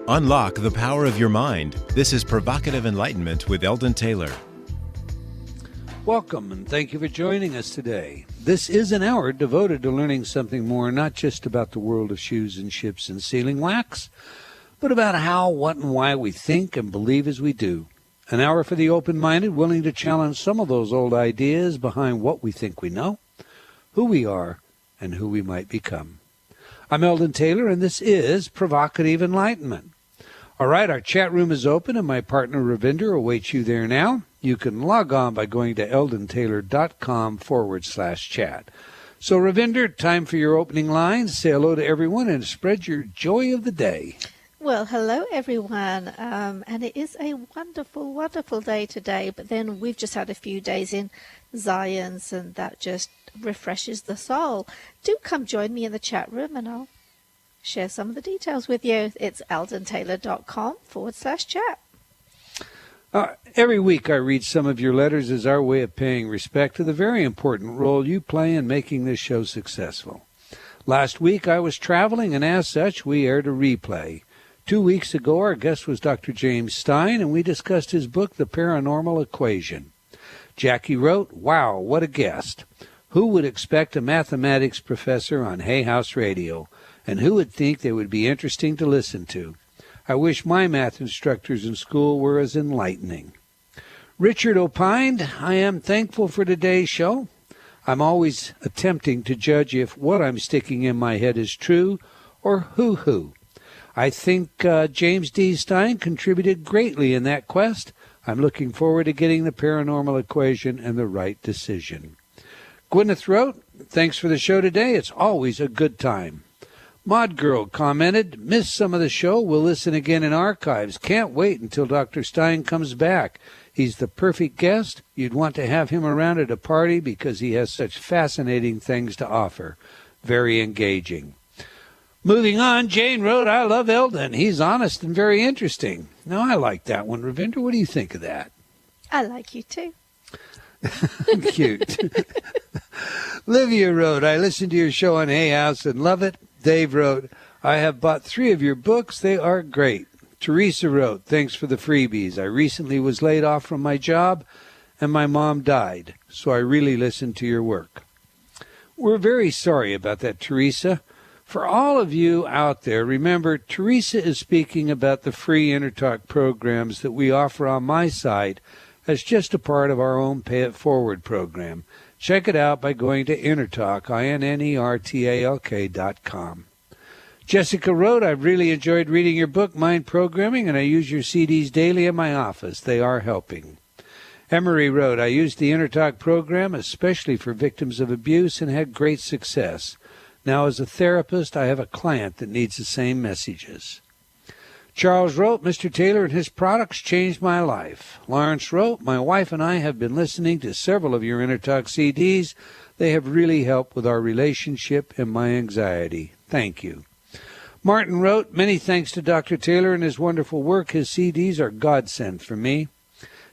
Unlock the power of your mind. This is Provocative Enlightenment with Eldon Taylor. Welcome, and thank you for joining us today. This is an hour devoted to learning something more, not just about the world of shoes and ships and sealing wax, but about how, what, and why we think and believe as we do. An hour for the open-minded, willing to challenge some of those old ideas behind what we think we know, who we are, and who we might become. I'm Eldon Taylor, and this is Provocative Enlightenment. All right, our chat room is open, and my partner Ravinder awaits you there now. You can log on by going to eldontaylor.com/chat. So, Ravinder, time for your opening lines. Say hello to everyone and spread your joy of the day. Well, hello, everyone. And it is a wonderful, wonderful day today. But then we've just had a few days in Zion's, and that just refreshes the soul. Do come join me in the chat room, and I'll share some of the details with you. It's eldontaylor.com/chat. Every week I read some of your letters as our way of paying respect to the very important role you play in making this show successful. Last week I was traveling, and as such we aired a replay. 2 weeks ago our guest was Dr. James Stein, and we discussed his book, The Paranormal Equation. Jackie wrote, "Wow, what a guest. Who would expect a mathematics professor on Hay House Radio? And who would think they would be interesting to listen to? I wish my math instructors in school were as enlightening." Richard opined, "I am thankful for today's show. I'm always attempting to judge if what I'm sticking in my head is true or hoo-hoo. I think James D. Stein contributed greatly in that quest. I'm looking forward to getting the paranormal equation and the right decision." Gwyneth wrote, "Thanks for the show today. It's always a good time." Mod Girl commented, "Missed some of the show. We'll listen again in archives. Can't wait until Dr. Stein comes back. He's the perfect guest. You'd want to have him around at a party because he has such fascinating things to offer. Very engaging." Moving on, Jane wrote, "I love Eldon. He's honest and very interesting." Now, I like that one. Ravinder, what do you think of that? I like you too. Cute. Livia wrote, "I listened to your show on Hay House and love it." Dave wrote, "I have bought 3 of your books. They are great." Teresa wrote, "Thanks for the freebies. I recently was laid off from my job and my mom died, so I really listened to your work." We're very sorry about that, Teresa. For all of you out there, remember, Teresa is speaking about the free InnerTalk programs that we offer on my site as just a part of our own Pay It Forward program. Check it out by going to InnerTalk, INNERTALK.com. Jessica wrote, "I've really enjoyed reading your book, Mind Programming, and I use your CDs daily in my office. They are helping." Emery wrote, "I used the InnerTalk program, especially for victims of abuse, and had great success. Now, as a therapist, I have a client that needs the same messages." Charles wrote, "Mr. Taylor and his products changed my life." Lawrence wrote, "My wife and I have been listening to several of your InnerTalk CDs. They have really helped with our relationship and my anxiety. Thank you." Martin wrote, "Many thanks to Dr. Taylor and his wonderful work. His CDs are godsend for me."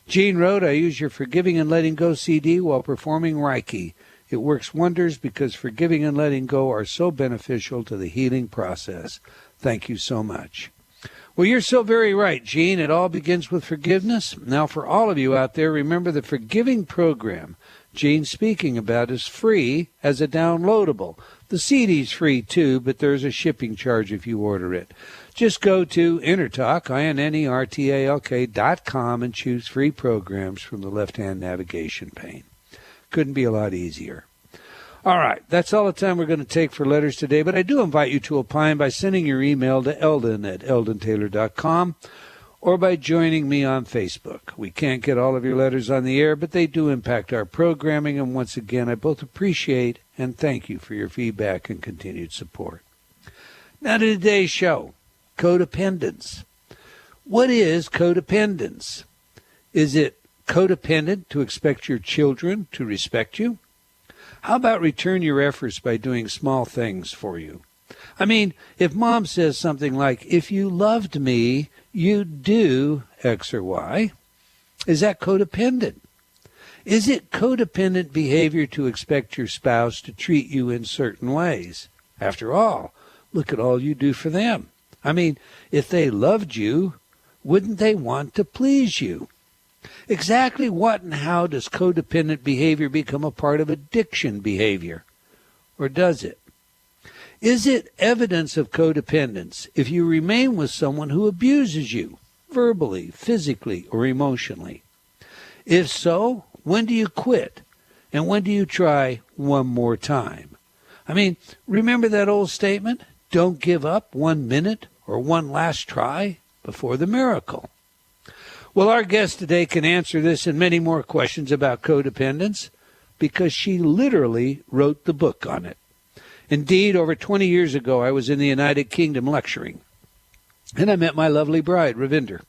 Jean wrote, "I use your Forgiving and Letting Go CD while performing Reiki. It works wonders because forgiving and letting go are so beneficial to the healing process. Thank you so much." Well, you're so very right, Gene. It all begins with forgiveness. Now, for all of you out there, remember the forgiving program Gene's speaking about is free as a downloadable. The CD's free, too, but there's a shipping charge if you order it. Just go to InnerTalk, INNERTALK.com, and choose free programs from the left-hand navigation pane. Couldn't be a lot easier. All right, that's all the time we're going to take for letters today, but I do invite you to opine by sending your email to eldon@eldontaylor.com or by joining me on Facebook. We can't get all of your letters on the air, but they do impact our programming, and once again, I both appreciate and thank you for your feedback and continued support. Now to today's show, Codependence. What is codependence? Is it codependent to expect your children to respect you? How about return your efforts by doing small things for you? I mean, if Mom says something like, "If you loved me, you'd do X or Y," is that codependent? Is it codependent behavior to expect your spouse to treat you in certain ways? After all, look at all you do for them. I mean, if they loved you, wouldn't they want to please you? Exactly what and how does codependent behavior become a part of addiction behavior? Or does it? Is it evidence of codependence if you remain with someone who abuses you, verbally, physically, or emotionally? If so, when do you quit? And when do you try one more time? I mean, remember that old statement? Don't give up 1 minute or one last try before the miracle. Well, our guest today can answer this and many more questions about codependence because she literally wrote the book on it. Indeed, over 20 years ago, I was in the United Kingdom lecturing, and I met my lovely bride, Ravinder.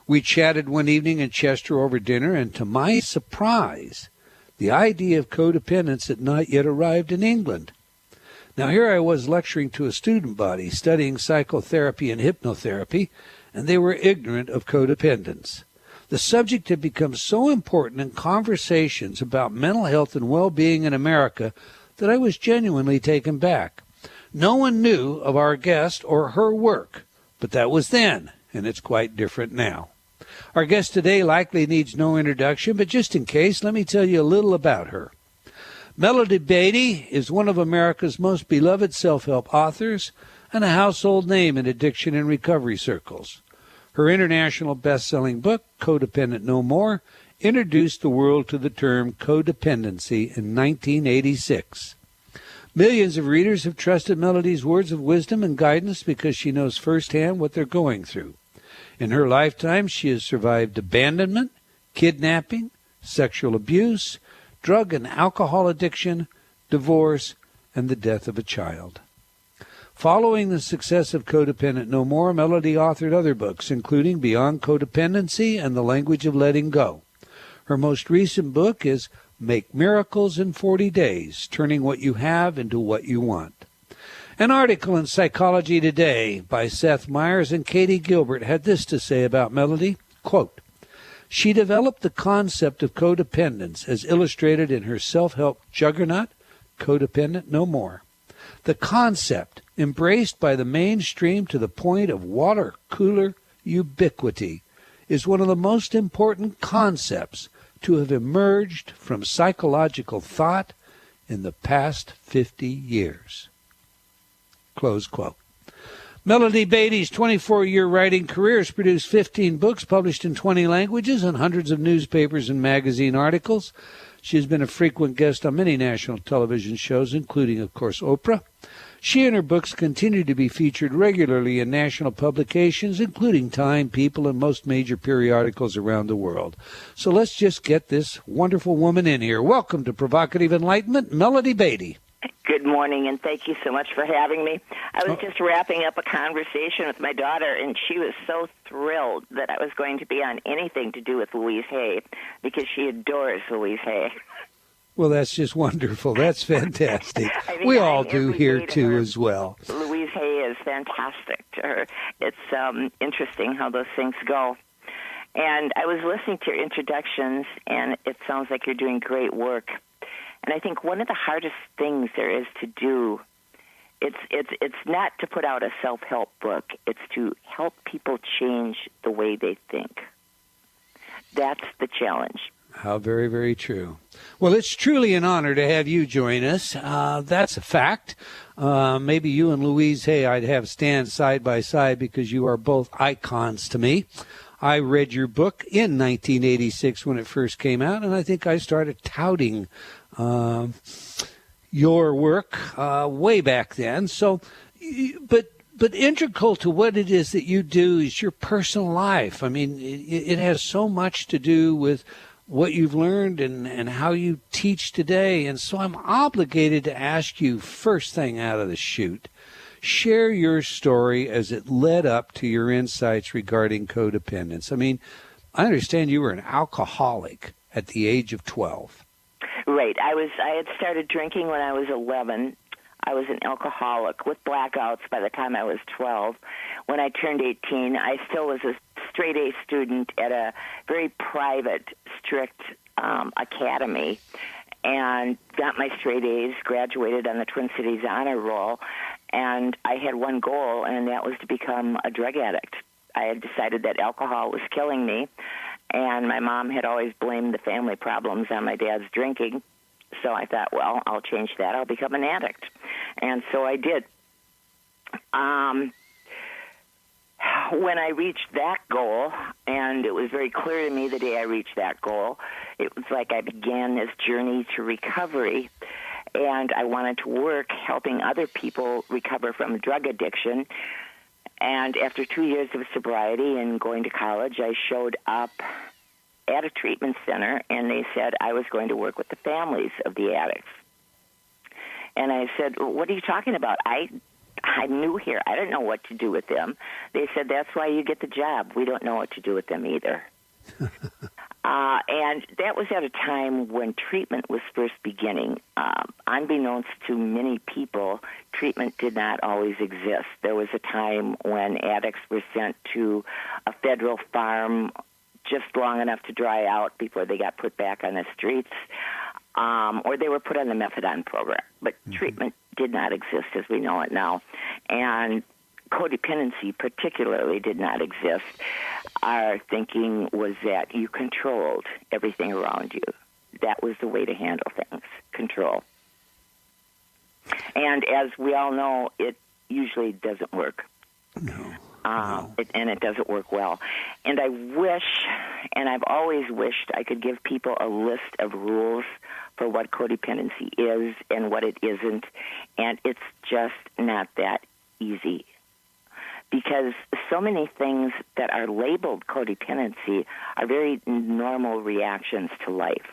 We chatted one evening in Chester over dinner, and to my surprise, the idea of codependence had not yet arrived in England. Now, here I was lecturing to a student body studying psychotherapy and hypnotherapy, and they were ignorant of codependence. The subject had become so important in conversations about mental health and well-being in America that I was genuinely taken back. No one knew of our guest or her work, but that was then, and it's quite different now. Our guest today likely needs no introduction, but just in case, let me tell you a little about her. Melodie Beatty is one of America's most beloved self-help authors and a household name in addiction and recovery circles. Her international best-selling book, Codependent No More, introduced the world to the term codependency in 1986. Millions of readers have trusted Melodie's words of wisdom and guidance because she knows firsthand what they're going through. In her lifetime, she has survived abandonment, kidnapping, sexual abuse, drug and alcohol addiction, divorce, and the death of a child. Following the success of Codependent No More, Melodie authored other books, including Beyond Codependency and The Language of Letting Go. Her most recent book is Make Miracles in 40 Days, Turning What You Have into What You Want. An article in Psychology Today by Seth Meyers and Katie Gilbert had this to say about Melodie, quote, "She developed the concept of codependence as illustrated in her self-help juggernaut, Codependent No More. The concept, embraced by the mainstream to the point of water cooler ubiquity, is one of the most important concepts to have emerged from psychological thought in the past 50 years. Close quote. Melodie Beatty's 24-year writing career has produced 15 books published in 20 languages and hundreds of newspapers and magazine articles. She has been a frequent guest on many national television shows, including, of course, Oprah. She and her books continue to be featured regularly in national publications, including Time, People, and most major periodicals around the world. So let's just get this wonderful woman in here. Welcome to Provocative Enlightenment, Melodie Beatty. Good morning, and thank you so much for having me. I was just wrapping up a conversation with my daughter, and she was so thrilled that I was going to be on anything to do with Louise Hay, because she adores Louise Hay. Well, that's just wonderful. That's fantastic. We all do here, too, as well. Louise Hay is fantastic to her. It's interesting how those things go. And I was listening to your introductions, and it sounds like you're doing great work. And I think one of the hardest things there is to do, it's not to put out a self-help book. It's to help people change the way they think. That's the challenge. How very, very true. Well, it's truly an honor to have you join us. That's a fact. Maybe you and Louise Hay I'd have stand side by side because you are both icons to me. I read your book in 1986 when it first came out, and I think I started touting your work way back then. So, but integral to what it is that you do is your personal life. I mean, it has so much to do with what you've learned and how you teach today. And so I'm obligated to ask you, first thing out of the chute, share your story as it led up to your insights regarding codependence. I mean, I understand you were an alcoholic at the age of 12. Right. I had started drinking when I was 11. I was an alcoholic with blackouts by the time I was 12. When I turned 18, I still was a straight-A student at a very private, strict academy and got my straight A's, graduated on the Twin Cities Honor Roll. And I had one goal, and that was to become a drug addict. I had decided that alcohol was killing me, and my mom had always blamed the family problems on my dad's drinking. So I thought, well, I'll change that. I'll become an addict. And so I did. When I reached that goal, and it was very clear to me the day I reached that goal, it was like I began this journey to recovery, and I wanted to work helping other people recover from drug addiction. And after 2 years of sobriety and going to college, I showed up at a treatment center, and they said I was going to work with the families of the addicts. And I said, what are you talking about? I'm new here. I don't know what to do with them. They said, that's why you get the job. We don't know what to do with them either. And that was at a time when treatment was first beginning. Unbeknownst to many people, treatment did not always exist. There was a time when addicts were sent to a federal farm just long enough to dry out before they got put back on the streets, or they were put on the methadone program. But treatment did not exist as we know it now. And codependency particularly did not exist. Our thinking was that you controlled everything around you. That was the way to handle things, control. And as we all know, it usually doesn't work. No. And it doesn't work well. And I wish, and I've always wished, I could give people a list of rules for what codependency is and what it isn't, and it's just not that easy. Because so many things that are labeled codependency are very normal reactions to life.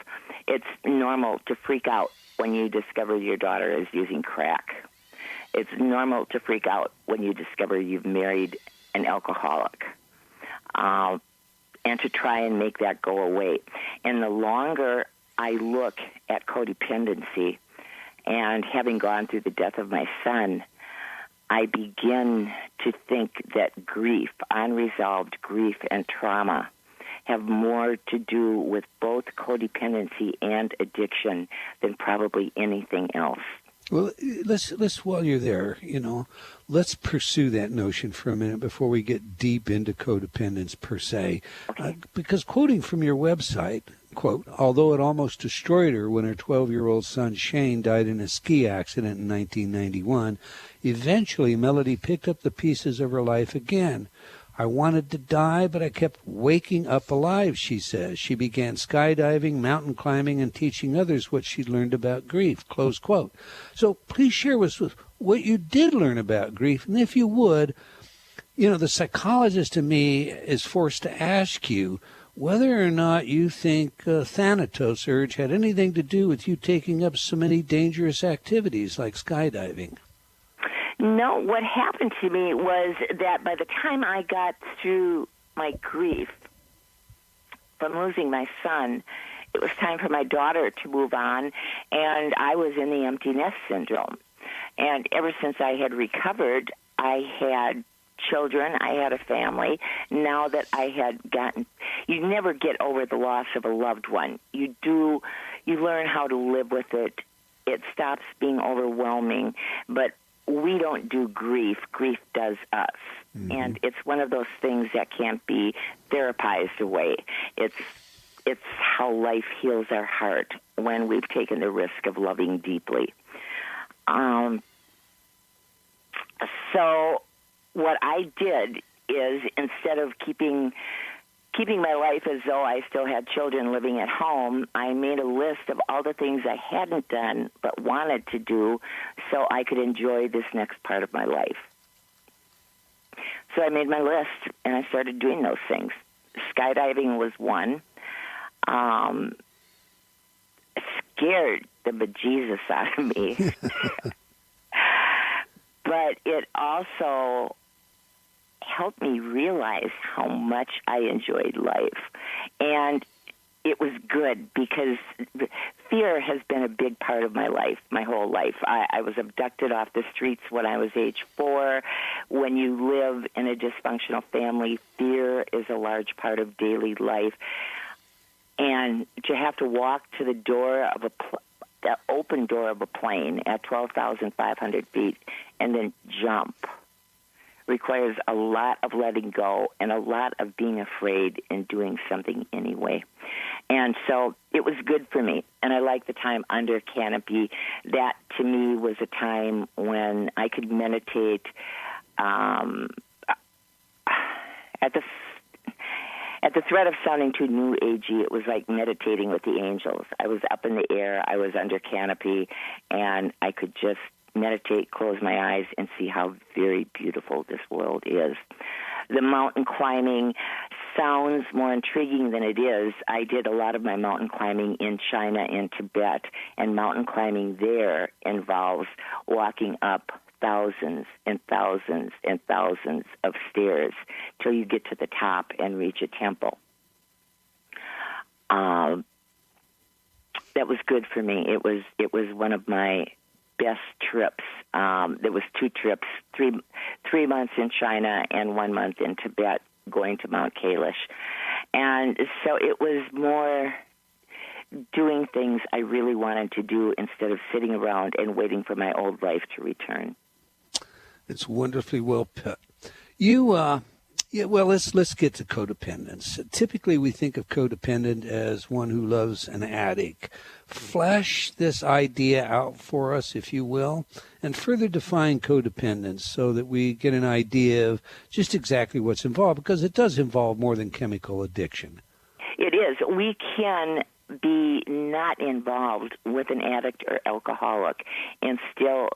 It's normal to freak out when you discover your daughter is using crack. It's normal to freak out when you discover you've married an alcoholic, and to try and make that go away. And the longer I look at codependency, and having gone through the death of my son, I begin to think that grief, unresolved grief and trauma, have more to do with both codependency and addiction than probably anything else. Well, let's while you're there, let's pursue that notion for a minute before we get deep into codependence per se. Okay. Because quoting from your website, quote, although it almost destroyed her when her 12-year-old son Shane died in a ski accident in 1991, eventually Melodie picked up the pieces of her life again. I wanted to die, but I kept waking up alive, she says. She began skydiving, mountain climbing, and teaching others what she'd learned about grief, close quote. So please share with us what you did learn about grief, and if you would, the psychologist in me is forced to ask you whether or not you think Thanatos urge had anything to do with you taking up so many dangerous activities like skydiving. No, what happened to me was that by the time I got through my grief from losing my son, it was time for my daughter to move on, and I was in the empty nest syndrome. And ever since I had recovered, I had children, I had a family. Now that I had you never get over the loss of a loved one. You learn how to live with it. It stops being overwhelming, but we don't do grief. Grief does us. Mm-hmm. And it's one of those things that can't be therapized away. It's how life heals our heart when we've taken the risk of loving deeply. So what I did is, instead of keeping my life as though I still had children living at home, I made a list of all the things I hadn't done but wanted to do so I could enjoy this next part of my life. So I made my list, and I started doing those things. Skydiving was one. Scared the bejesus out of me. But it also helped me realize how much I enjoyed life. And it was good because fear has been a big part of my life, my whole life. I was abducted off the streets when I was age 4. When you live in a dysfunctional family, fear is a large part of daily life. And to have to walk to the door of the open door of a plane at 12,500 feet and then jump requires a lot of letting go and a lot of being afraid and doing something anyway. And so it was good for me, and I liked the time under canopy. That, to me, was a time when I could meditate at the threat of sounding too new agey. It was like meditating with the angels. I was up in the air, I was under canopy, and I could just meditate, close my eyes, and see how very beautiful this world is. The mountain climbing sounds more intriguing than it is. I did a lot of my mountain climbing in China and Tibet, and mountain climbing there involves walking up thousands and thousands and thousands of stairs till you get to the top and reach a temple. That was good for me. It was one of my best trips. There was 2 trips, 3 months in China and 1 month in Tibet, going to Mount Kailash. And so it was more doing things I really wanted to do instead of sitting around and waiting for my old life to return. It's wonderfully well put. Let's get to codependence. Typically, we think of codependent as one who loves an addict. Flesh this idea out for us, if you will, and further define codependence so that we get an idea of just exactly what's involved, because it does involve more than chemical addiction. It is. We can be not involved with an addict or alcoholic and still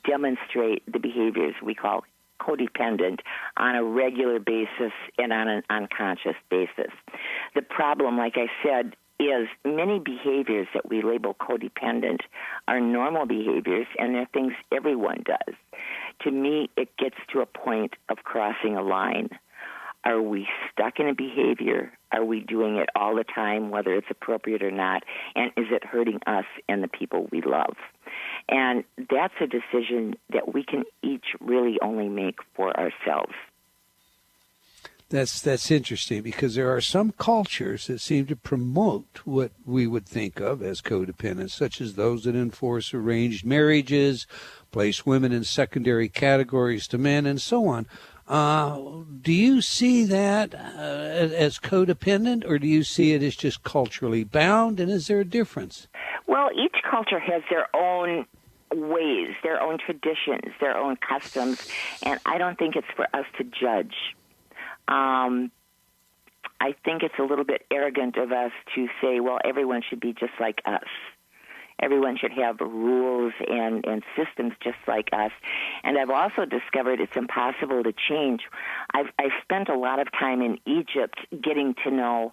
demonstrate the behaviors we call codependent on a regular basis and on an unconscious basis. The problem, like I said, is many behaviors that we label codependent are normal behaviors, and they're things everyone does. To me, it gets to a point of crossing a line. Are we stuck in a behavior? Are we doing it all the time, whether it's appropriate or not? And is it hurting us and the people we love? And that's a decision that we can each really only make for ourselves. That's interesting, because there are some cultures that seem to promote what we would think of as codependence, such as those that enforce arranged marriages, place women in secondary categories to men, and so on. Do you see that as codependent, or do you see it as just culturally bound, and is there a difference? Well, each culture has their own ways, their own traditions, their own customs, and I don't think it's for us to judge. I think it's a little bit arrogant of us to say, well, everyone should be just like us. Everyone should have rules and systems just like us. And I've also discovered it's impossible to change. I've spent a lot of time in Egypt getting to know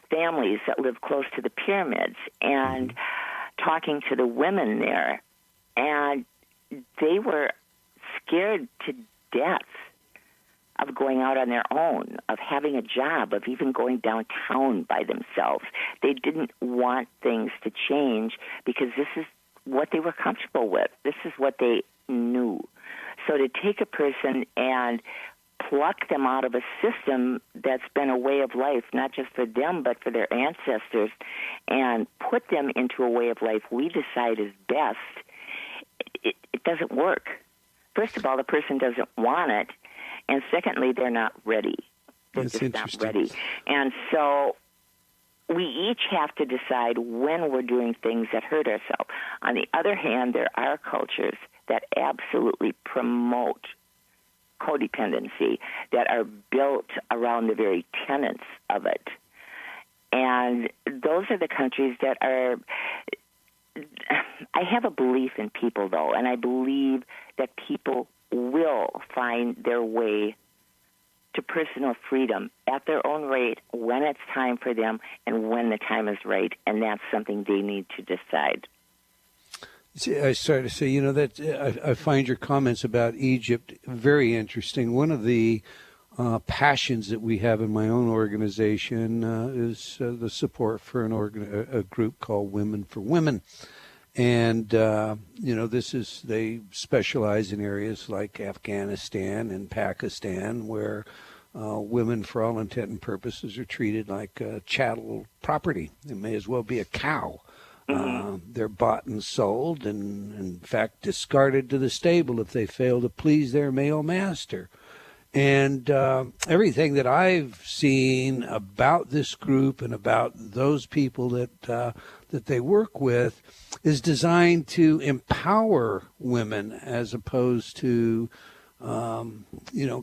families that live close to the pyramids and talking to the women there. And they were scared to death of going out on their own, of having a job, of even going downtown by themselves. They didn't want things to change because this is what they were comfortable with. This is what they knew. So to take a person and pluck them out of a system that's been a way of life, not just for them, but for their ancestors, and put them into a way of life we decide is best, it doesn't work. First of all, the person doesn't want it. And secondly, they're not ready. They're That's just not ready. And so we each have to decide when we're doing things that hurt ourselves. On the other hand, there are cultures that absolutely promote codependency, that are built around the very tenets of it. And those are the countries that are... I have a belief in people, though, and I believe that people will find their way to personal freedom at their own rate when it's time for them and when the time is right, and that's something they need to decide. See, I started to say, that I find your comments about Egypt very interesting. One of the passions that we have in my own organization is the support for a group called Women for Women. And, they specialize in areas like Afghanistan and Pakistan, where women, for all intent and purposes, are treated like chattel property. It may as well be a cow. They're bought and sold, and in fact discarded to the stable if they fail to please their male master. And everything that I've seen about this group and about those people that they work with is designed to empower women as opposed to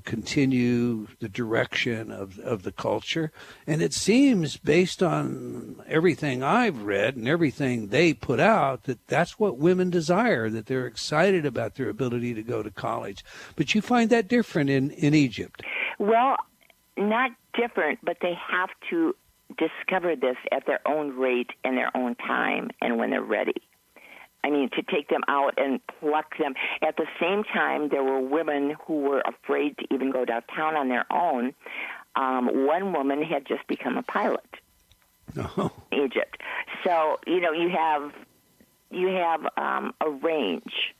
continue the direction of the culture. And it seems, based on everything I've read and everything they put out, that that's what women desire, that they're excited about their ability to go to college. But you find that different in Egypt. Well, not different, but they have to discover this at their own rate and their own time and when they're ready. I mean, to take them out and pluck them. At the same time, there were women who were afraid to even go downtown on their own. One woman had just become a pilot in Egypt. So, you have a range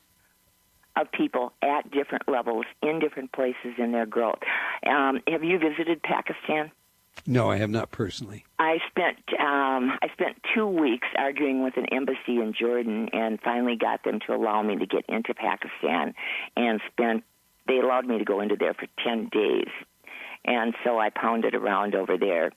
of people at different levels in different places in their growth. Have you visited Pakistan? No, I have not personally. I spent 2 weeks arguing with an embassy in Jordan, and finally got them to allow me to get into Pakistan, and they allowed me to go into there for 10 days, and so I pounded around over there,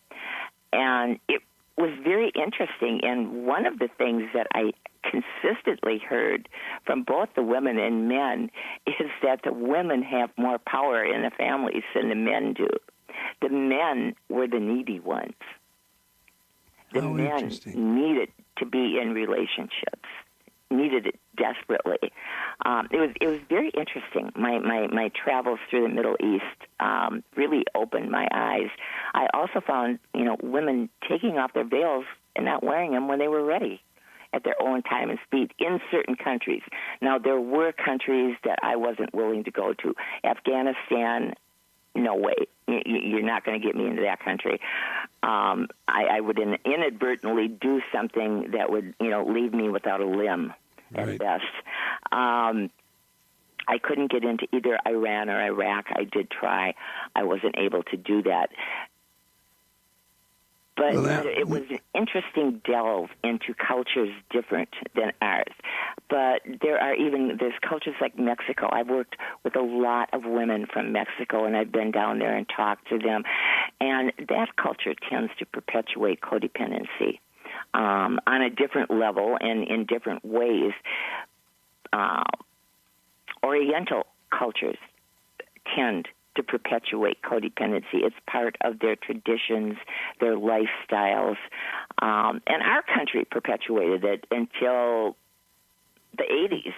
and it was very interesting. And one of the things that I consistently heard from both the women and men is that the women have more power in the families than the men do. The men were the needy ones. The men needed to be in relationships, needed it desperately. It was very interesting. My travels through the Middle East really opened my eyes. I also found women taking off their veils and not wearing them when they were ready, at their own time and speed in certain countries. Now, there were countries that I wasn't willing to go to. Afghanistan, no way. You're not going to get me into that country. I would inadvertently do something that would, leave me without a limb at best. I couldn't get into either Iran or Iraq. I did try. I wasn't able to do that. But it was an interesting delve into cultures different than ours. But there's cultures like Mexico. I've worked with a lot of women from Mexico, and I've been down there and talked to them. And that culture tends to perpetuate codependency on a different level and in different ways. Oriental cultures tend to perpetuate codependency. It's part of their traditions, their lifestyles. And our country perpetuated it until the 80s.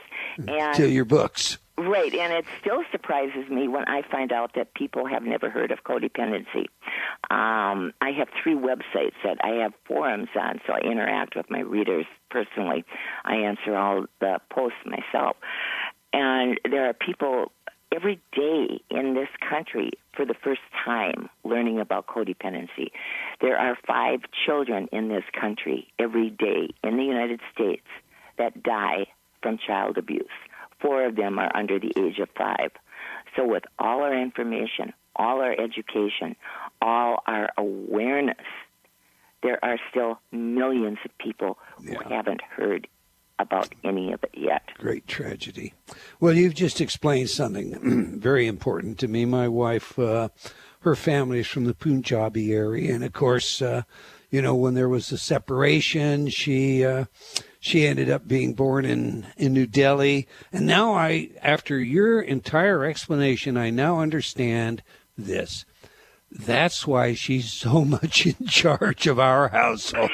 Until your books. Right, and it still surprises me when I find out that people have never heard of codependency. I have 3 websites that I have forums on, so I interact with my readers personally. I answer all the posts myself. And there are people every day in this country for the first time learning about codependency. There are 5 children in this country every day in the United States that die from child abuse. 4 of them are under the age of 5. So with all our information, all our education, all our awareness, there are still millions of people who haven't heard about any of it yet. Great tragedy. Well, you've just explained something very important to me. My wife, her family is from the Punjabi area, and of course, when there was a separation, she ended up being born in New Delhi. And now after your entire explanation, I now understand this. That's why she's so much in charge of our household.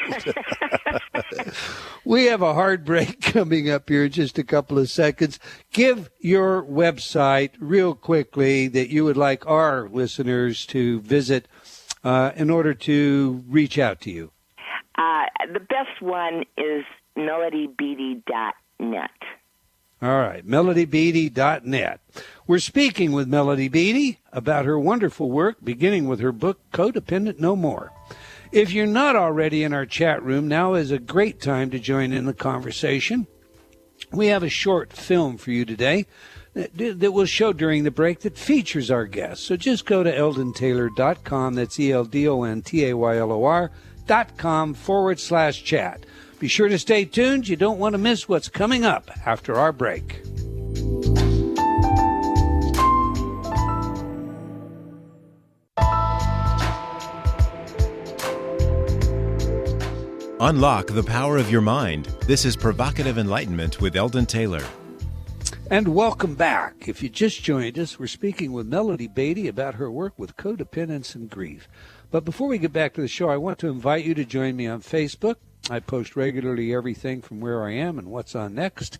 We have a hard break coming up here in just a couple of seconds. Give your website real quickly that you would like our listeners to visit in order to reach out to you. The best one is melodiebeatty.net. All right, melodiebeatty.net. We're speaking with Melodie Beatty about her wonderful work, beginning with her book, Codependent No More. If you're not already in our chat room, now is a great time to join in the conversation. We have a short film for you today that we'll show during the break that features our guests. So just go to eldontaylor.com, that's ELDONTAYLOR.com /chat. Be sure to stay tuned. You don't want to miss what's coming up after our break. Unlock the power of your mind. This is Provocative Enlightenment with Eldon Taylor. And welcome back. If you just joined us, we're speaking with Melodie Beatty about her work with codependence and grief. But before we get back to the show, I want to invite you to join me on Facebook. I post regularly everything from where I am and what's on next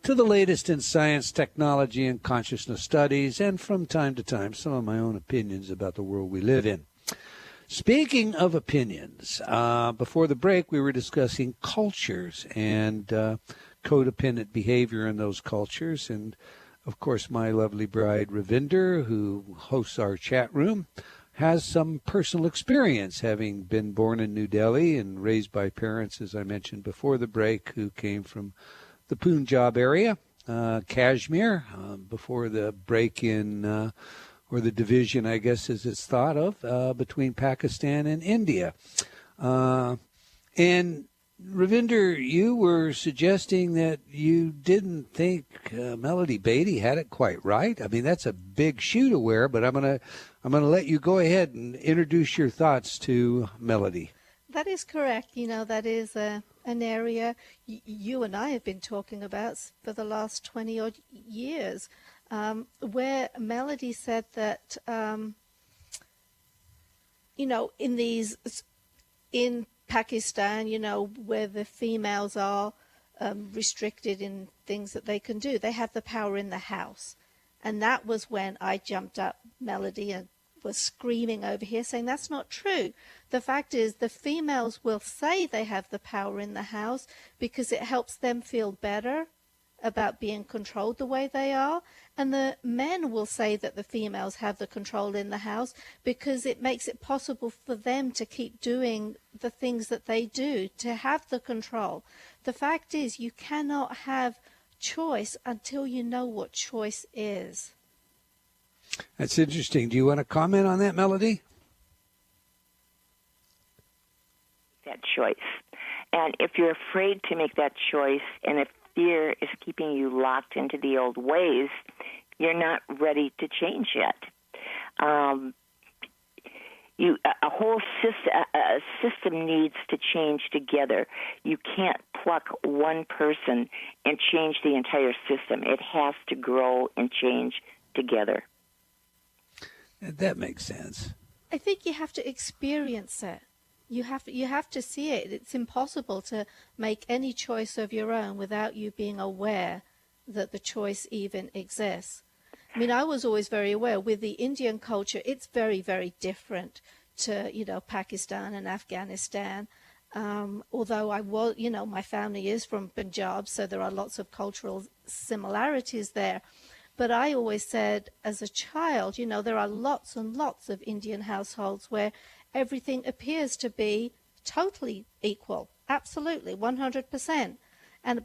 to the latest in science, technology, and consciousness studies, and from time to time, some of my own opinions about the world we live in. Speaking of opinions, before the break, we were discussing cultures and codependent behavior in those cultures. And, of course, my lovely bride, Ravinder, who hosts our chat room, has some personal experience, having been born in New Delhi and raised by parents, as I mentioned before the break, who came from the Punjab area, Kashmir, before the break-in or the division, I guess, as it's thought of, between Pakistan and India. And Ravinder, you were suggesting that you didn't think Melodie Beatty had it quite right. I mean, that's a big shoe to wear, but I'm gonna let you go ahead and introduce your thoughts to Melodie. That is correct. You know, that is an area you and I have been talking about for the last 20-odd years. Where Melodie said that, in Pakistan, where the females are restricted in things that they can do, they have the power in the house. And that was when I jumped up, Melodie, and was screaming over here saying that's not true. The fact is the females will say they have the power in the house because it helps them feel better about being controlled the way they are, and the men will say that the females have the control in the house because it makes it possible for them to keep doing the things that they do, to have the control. The fact is you cannot have choice until you know what choice is. That's interesting. Do you want to comment on that, Melodie? That choice. And if you're afraid to make that choice, and if fear is keeping you locked into the old ways, you're not ready to change yet. A whole system needs to change together. You can't pluck one person and change the entire system. It has to grow and change together. That makes sense. I think you have to experience it. You have to see it. It's impossible to make any choice of your own without you being aware that the choice even exists. I mean, I was always very aware with the Indian culture, it's very, very different to, Pakistan and Afghanistan. Although I was, my family is from Punjab, so there are lots of cultural similarities there. But I always said as a child, there are lots and lots of Indian households where everything appears to be totally equal, absolutely, 100%.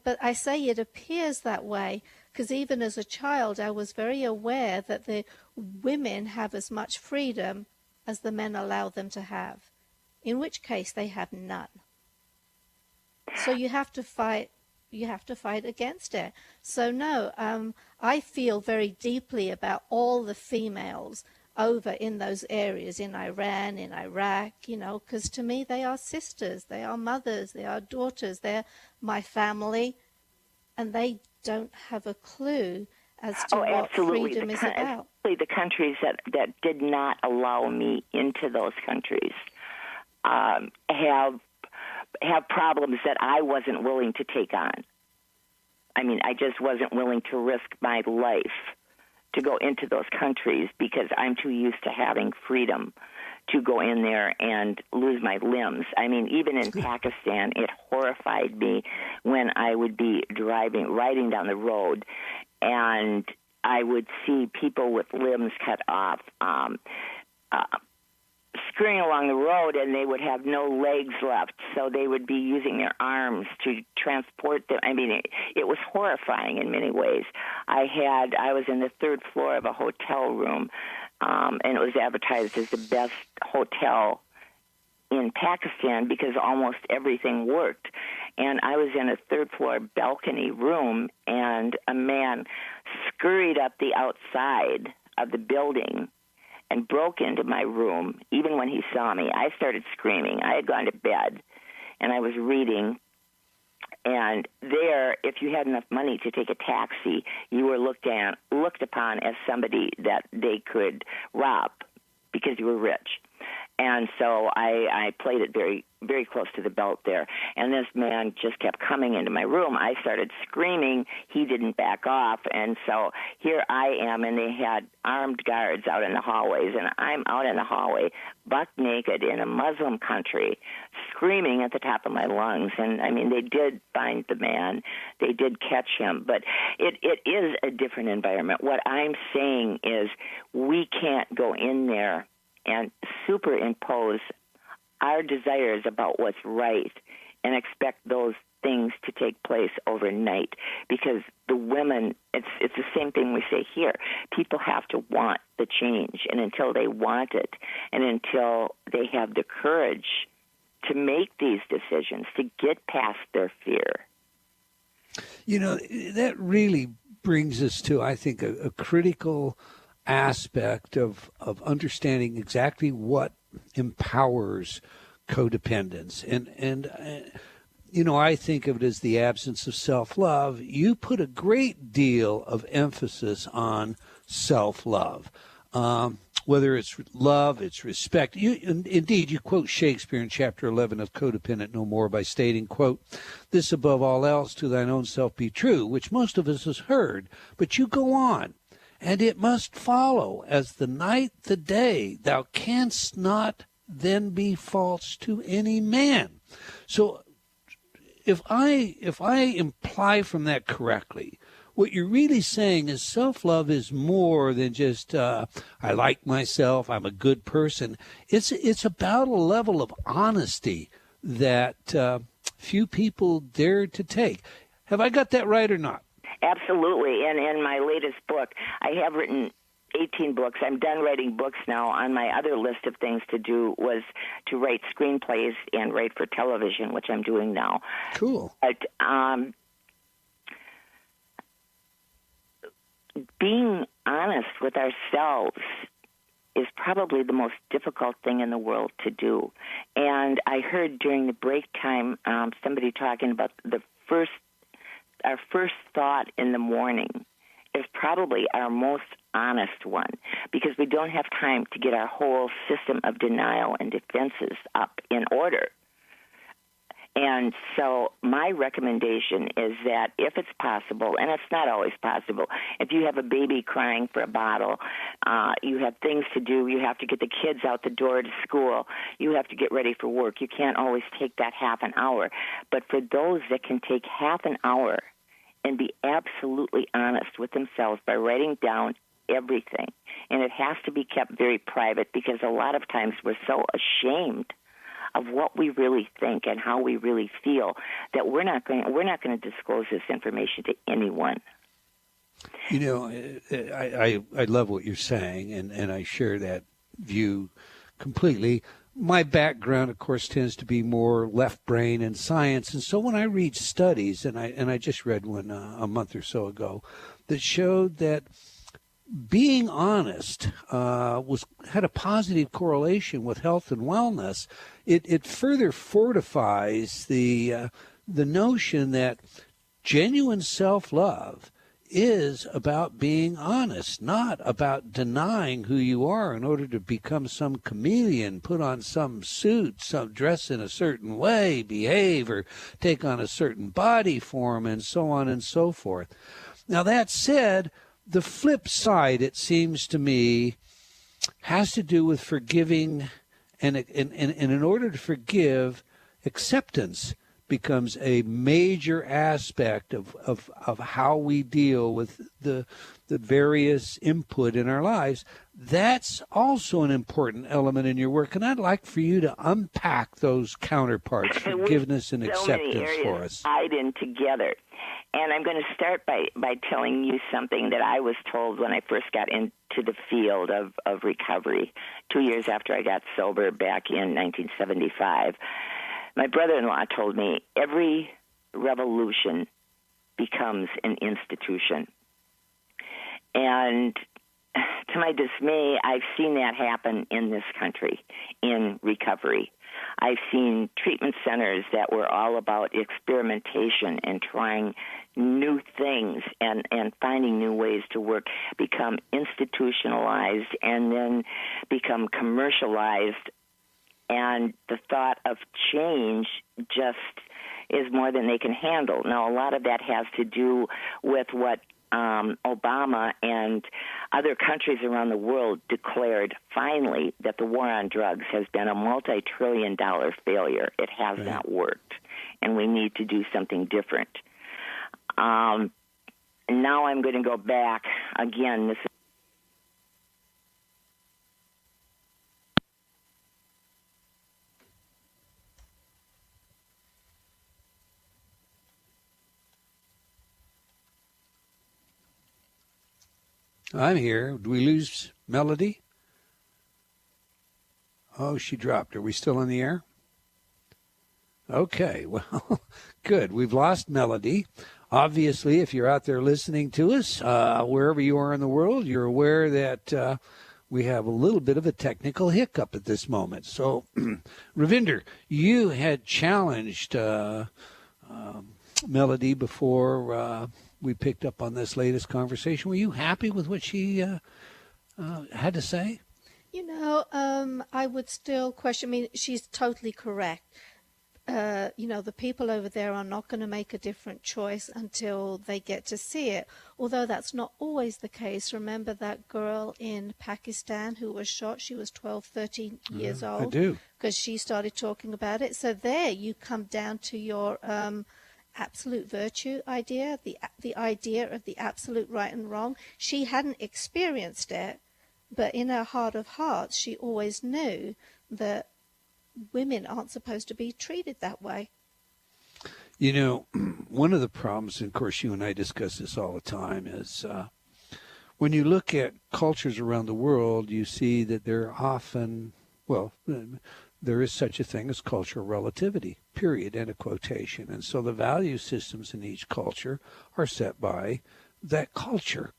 But I say it appears that way because even as a child, I was very aware that the women have as much freedom as the men allow them to have, in which case they have none. So you have to fight against it. So no, I feel very deeply about all the females over in those areas, in Iran, in Iraq, because to me they are sisters, they are mothers, they are daughters, they're my family, and they don't have a clue as to what freedom is about. The countries that did not allow me into those countries have problems that I wasn't willing to take on. I mean, I just wasn't willing to risk my life to go into those countries because I'm too used to having freedom to go in there and lose my limbs. I mean, even in Pakistan, it horrified me when I would be riding down the road, and I would see people with limbs cut off, scurrying along the road, and they would have no legs left, so they would be using their arms to transport them. I mean, it was horrifying in many ways. I was in the third floor of a hotel room, and it was advertised as the best hotel in Pakistan because almost everything worked. and I was in a third-floor balcony room, and a man scurried up the outside of the building and broke into my room. Even when he saw me, I started screaming. I had gone to bed, and I was reading. And there, if you had enough money to take a taxi, you were looked upon as somebody that they could rob because you were rich. And so I played it very, very close to the belt there. And this man just kept coming into my room. I started screaming. He didn't back off. And so here I am, and they had armed guards out in the hallways. And I'm out in the hallway, buck naked in a Muslim country, screaming at the top of my lungs. And, I mean, they did find the man. They did catch him. But it is a different environment. What I'm saying is we can't go in there and superimpose our desires about what's right and expect those things to take place overnight, because the women, it's the same thing we say here. People have to want the change, and until they want it, and until they have the courage to make these decisions, to get past their fear. You know, that really brings us to, I think, a critical aspect of understanding exactly what empowers codependence. And you know, I think of it as the absence of self-love. You put a great deal of emphasis on self-love. Whether it's love, it's respect. Indeed, you quote Shakespeare in chapter 11 of Codependent No More by stating, quote, "This above all else to thine own self be true," which most of us has heard, but you go on. "And it must follow, as the night the day, thou canst not then be false to any man." So if I imply from that correctly, what you're really saying is self-love is more than just I like myself, I'm a good person. It's about a level of honesty that few people dare to take. Have I got that right or not? Absolutely. And in my latest book, I have written 18 books. I'm done writing books now. On my other list of things to do was to write screenplays and write for television, which I'm doing now. Cool. But being honest with ourselves is probably the most difficult thing in the world to do. And I heard during the break time somebody talking about our first thought in the morning is probably our most honest one, because we don't have time to get our whole system of denial and defenses up in order. And so my recommendation is that if it's possible, and it's not always possible, if you have a baby crying for a bottle, you have things to do, you have to get the kids out the door to school, you have to get ready for work, you can't always take that half an hour. But for those that can take half an hour and be absolutely honest with themselves by writing down everything, and it has to be kept very private, because a lot of times we're so ashamed of what we really think and how we really feel that we're not going to disclose this information to anyone. You know, I love what you're saying, and I share that view completely. My background, of course, tends to be more left brain and science, and so when I read studies, and I just read one a month or so ago that showed that being honest had a positive correlation with health and wellness. It further fortifies the notion that genuine self-love is about being honest, not about denying who you are in order to become some chameleon, put on some suit, some dress in a certain way, behave, or take on a certain body form, and so on and so forth. Now, that said, the flip side, it seems to me, has to do with forgiving, and in order to forgive, acceptance becomes a major aspect of how we deal with the various input in our lives. That's also an important element in your work, and I'd like for you to unpack those counterparts, forgiveness and acceptance, for us. Tied in together. And I'm going to start by telling you something that I was told when I first got into the field of recovery 2 years after I got sober back in 1975. My brother-in-law told me every revolution becomes an institution. And to my dismay, I've seen that happen in this country in recovery. I've seen treatment centers that were all about experimentation and trying new things and finding new ways to work become institutionalized and then become commercialized. And the thought of change just is more than they can handle. Now, a lot of that has to do with what Obama and other countries around the world declared finally that the war on drugs has been a multi-trillion-dollar failure. It has not worked, and we need to do something different. Now I'm going to go back again. This is I'm here. Did we lose Melodie? Oh, she dropped. Are we still in the air? Okay, well, good. We've lost Melodie. Obviously, if you're out there listening to us, wherever you are in the world, you're aware that we have a little bit of a technical hiccup at this moment. So, Ravinder, you had challenged Melodie before we picked up on this latest conversation. Were you happy with what she had to say? You know, I would still question. I mean, she's totally correct. You know, the people over there are not going to make a different choice until they get to see it. Although that's not always the case. Remember that girl in Pakistan who was shot? She was 12, 13 years old. I do. Because she started talking about it. So there you come down to your absolute virtue idea, the idea of the absolute right and wrong. She hadn't experienced it, but in her heart of hearts, she always knew that women aren't supposed to be treated that way. You know, one of the problems, and of course you and I discuss this all the time, is when you look at cultures around the world, you see that they're often, well, there is such a thing as cultural relativity, period, end of quotation. And so the value systems in each culture are set by that culture.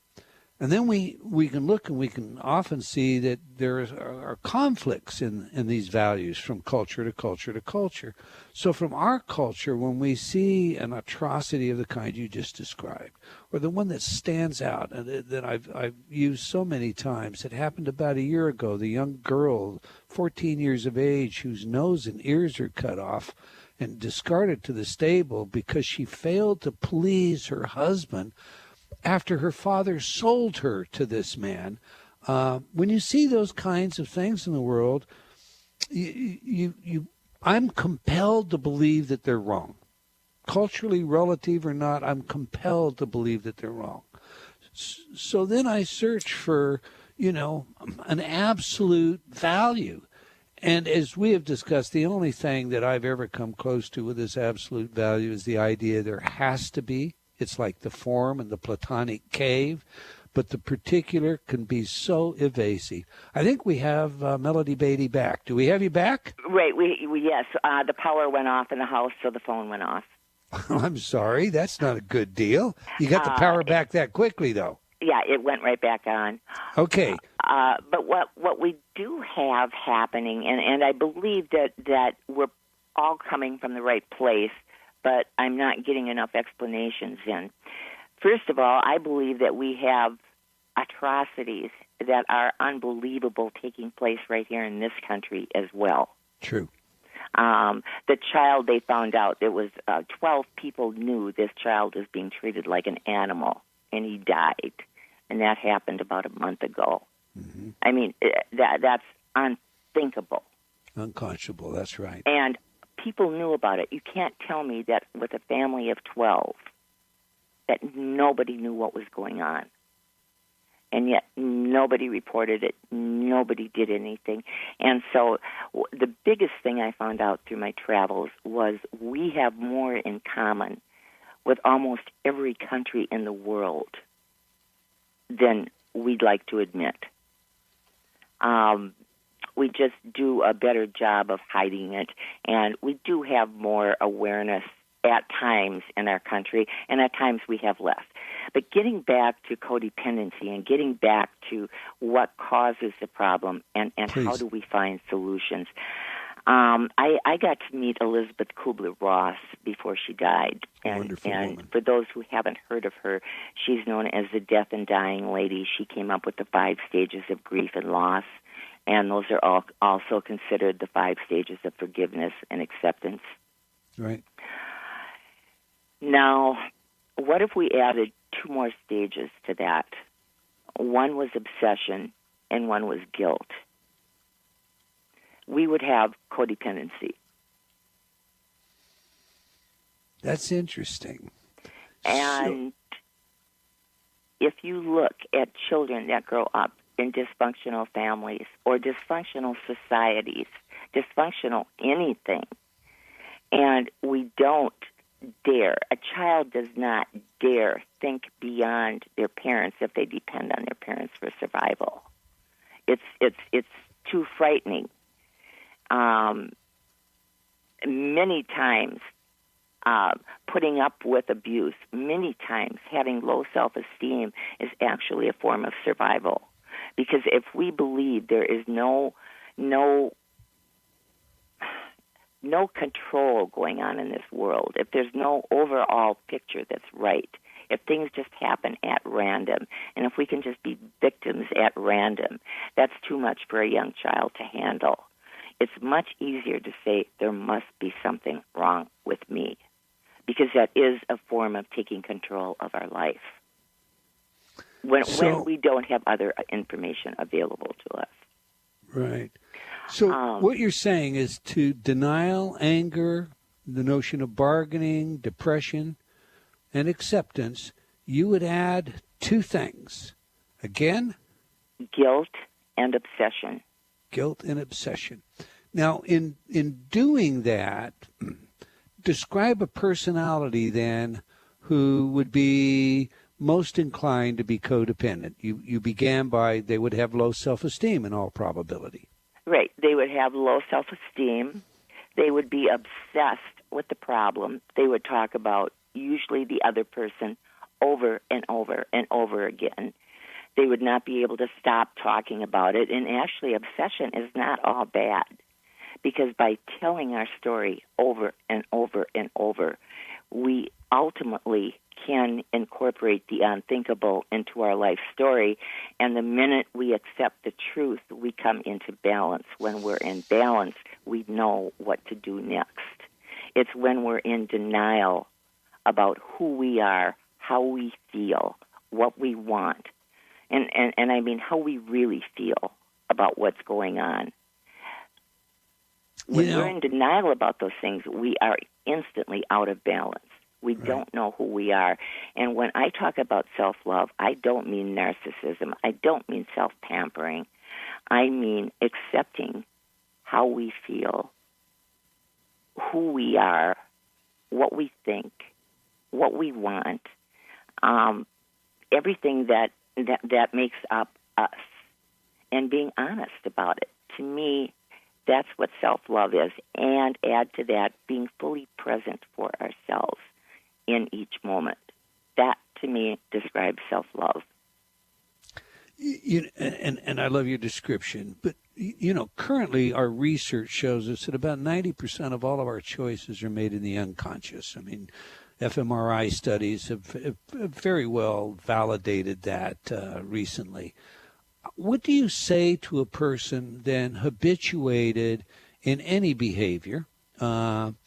And then we can look and we can often see that there are conflicts in these values from culture to culture to culture. So from our culture, when we see an atrocity of the kind you just described, or the one that stands out and that I've used so many times, it happened about a year ago, the young girl, 14 years of age, whose nose and ears are cut off and discarded to the stable because she failed to please her husband after her father sold her to this man. When you see those kinds of things in the world, I'm compelled to believe that they're wrong. Culturally relative or not, I'm compelled to believe that they're wrong. So then I search for, an absolute value. And as we have discussed, the only thing that I've ever come close to with this absolute value is the idea there has to be. It's like the form in the Platonic cave, but the particular can be so evasive. I think we have Melodie Beatty back. Do we have you back? Right. Yes. The power went off in the house, so the phone went off. I'm sorry. That's not a good deal. You got the power back that quickly, though. Yeah, it went right back on. Okay. But what we do have happening, and I believe that we're all coming from the right place, but I'm not getting enough explanations in. First of all, I believe that we have atrocities that are unbelievable taking place right here in this country as well. True. The child, they found out, there was 12 people knew this child was being treated like an animal, and he died. And that happened about a month ago. Mm-hmm. I mean, that's unthinkable. Unconscionable, that's right. And people knew about it. You can't tell me that with a family of 12 that nobody knew what was going on. And yet nobody reported it. Nobody did anything. And so the biggest thing I found out through my travels was we have more in common with almost every country in the world than we'd like to admit. We just do a better job of hiding it, and we do have more awareness at times in our country, and at times we have less. But getting back to codependency and getting back to what causes the problem and how do we find solutions, I got to meet Elisabeth Kubler-Ross before she died. And for those who haven't heard of her, she's known as the death and dying lady. She came up with the 5 stages of grief and loss, and those are also considered the 5 stages of forgiveness and acceptance. Right. Now, what if we added 2 more stages to that? One was obsession and one was guilt. We would have codependency. That's interesting. And if you look at children that grow up in dysfunctional families or dysfunctional societies, dysfunctional anything, and we don't dare, a child does not dare think beyond their parents if they depend on their parents for survival. It's too frightening. Many times putting up with abuse, many times having low self-esteem is actually a form of survival. Because if we believe there is no control going on in this world, if there's no overall picture that's right, if things just happen at random, and if we can just be victims at random, that's too much for a young child to handle. It's much easier to say there must be something wrong with me, because that is a form of taking control of our life when we don't have other information available to us. Right. So what you're saying is to denial, anger, the notion of bargaining, depression, and acceptance, you would add 2 things. Again? Guilt and obsession. Guilt and obsession. Now, in doing that, describe a personality then who would be most inclined to be codependent. You began by they would have low self-esteem in all probability. Right. They would have low self-esteem. They would be obsessed with the problem. They would talk about usually the other person over and over and over again. They would not be able to stop talking about it. And actually, obsession is not all bad, because by telling our story over and over and over, we ultimately can incorporate the unthinkable into our life story. And the minute we accept the truth, we come into balance. When we're in balance, we know what to do next. It's when we're in denial about who we are, how we feel, what we want, and I mean how we really feel about what's going on. When we're in denial about those things, we are instantly out of balance. We don't know who we are. And when I talk about self-love, I don't mean narcissism. I don't mean self-pampering. I mean accepting how we feel, who we are, what we think, what we want, everything that makes up us, and being honest about it. To me, that's what self-love is. And add to that, being fully present for ourselves in each moment. That, to me, describes self-love. And I love your description. But, currently our research shows us that about 90% of all of our choices are made in the unconscious. I mean, fMRI studies have very well validated that recently. What do you say to a person then habituated in any behavior about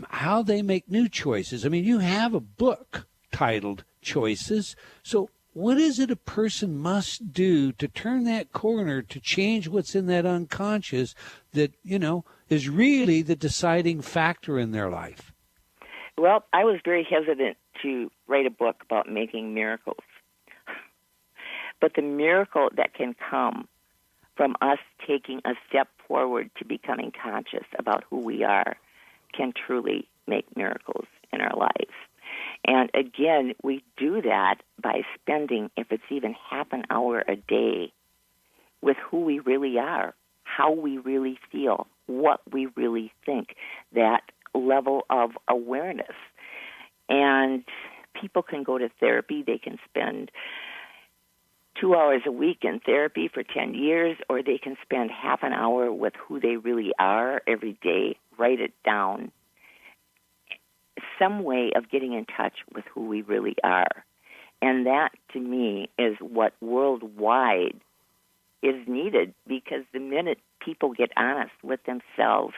how they make new choices? I mean, you have a book titled Choices. So what is it a person must do to turn that corner, to change what's in that unconscious that, is really the deciding factor in their life? Well, I was very hesitant to write a book about making miracles. But the miracle that can come from us taking a step forward to becoming conscious about who we are can truly make miracles in our lives. And again, we do that by spending, if it's even half an hour a day, with who we really are, how we really feel, what we really think. That level of awareness. And people can go to therapy. They can spend 2 hours a week in therapy for 10 years, or they can spend half an hour with who they really are every day, write it down. Some way of getting in touch with who we really are. And that, to me, is what worldwide is needed, because the minute people get honest with themselves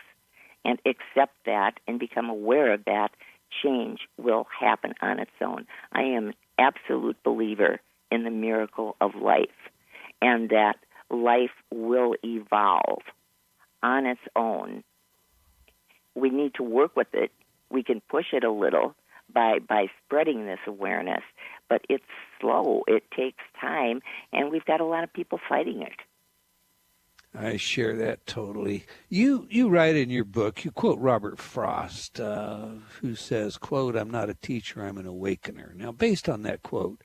and accept that and become aware of that, change will happen on its own. I am an absolute believer in the miracle of life, and that life will evolve on its own. We need to work with it. We can push it a little by spreading this awareness, but it's slow. It takes time, and we've got a lot of people fighting it. I share that totally. You write in your book, you quote Robert Frost, who says, quote, "I'm not a teacher, I'm an awakener." Now, based on that quote,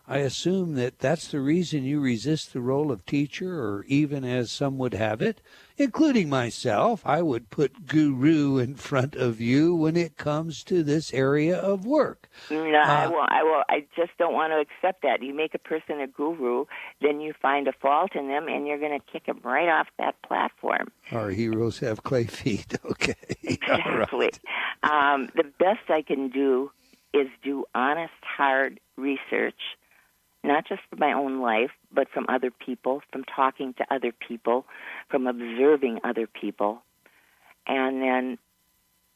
I assume that that's the reason you resist the role of teacher, or even as some would have it, including myself, I would put guru in front of you when it comes to this area of work. No, I will. I just don't want to accept that. You make a person a guru, then you find a fault in them, and you're going to kick them right off that platform. Our heroes have clay feet. Okay. Exactly. Right. The best I can do is do honest, hard research, not just for my own life, but from other people, from talking to other people, from observing other people, and then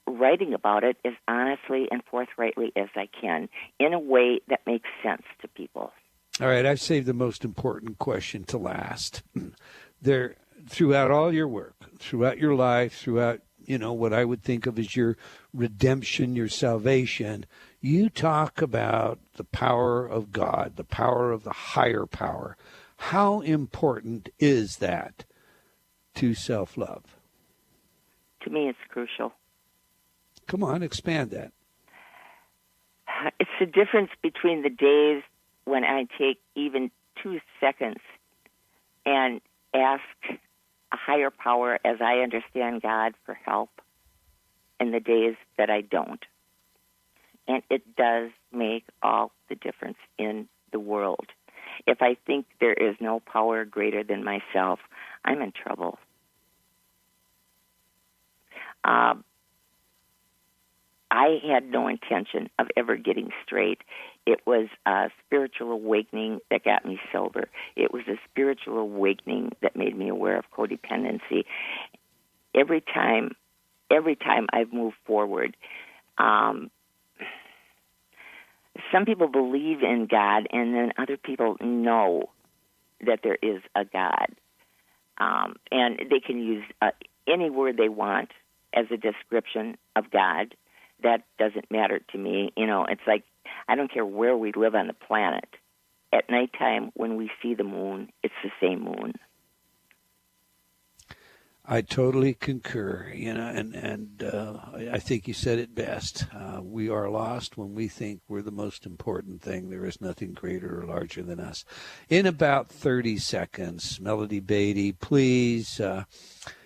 writing about it as honestly and forthrightly as I can in a way that makes sense to people. All right, I've saved the most important question to last. Throughout all your work, throughout your life, throughout, what I would think of as your redemption, your salvation, you talk about the power of God, the power of the higher power. How important is that to self-love? To me, it's crucial. Come on, expand that. It's the difference between the days when I take even 2 seconds and ask a higher power, as I understand God, for help, and the days that I don't. And it does make all the difference in the world. If I think there is no power greater than myself, I'm in trouble. I had no intention of ever getting straight. It was a spiritual awakening that got me sober. It was a spiritual awakening that made me aware of codependency. Every time I've moved forward, some people believe in God, and then other people know that there is a God. And they can use any word they want as a description of God. That doesn't matter to me. It's like, I don't care where we live on the planet. At nighttime, when we see the moon, it's the same moon. I totally concur, and I think you said it best. We are lost when we think we're the most important thing. There is nothing greater or larger than us. In about 30 seconds, Melodie Beatty, please,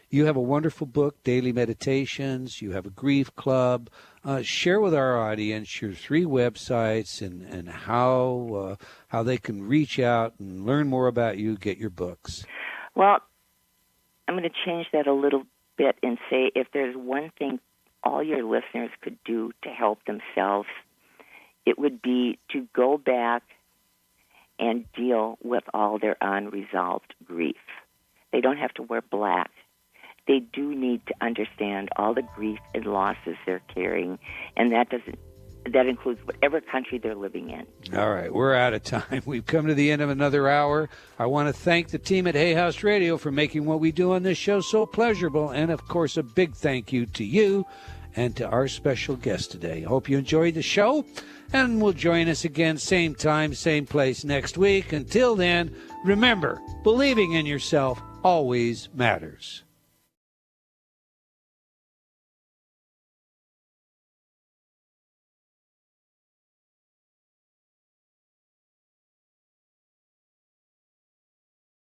you have a wonderful book, Daily Meditations. You have a grief club. Share with our audience your 3 websites and how they can reach out and learn more about you, get your books. Well, I'm going to change that a little bit and say, if there's one thing all your listeners could do to help themselves, it would be to go back and deal with all their unresolved grief. They don't have to wear black. They do need to understand all the grief and losses they're carrying, and that includes whatever country they're living in. All right, we're out of time. We've come to the end of another hour. I want to thank the team at Hay House Radio for making what we do on this show so pleasurable, and, of course, a big thank you to you and to our special guest today. I hope you enjoyed the show, and will join us again same time, same place next week. Until then, remember, believing in yourself always matters.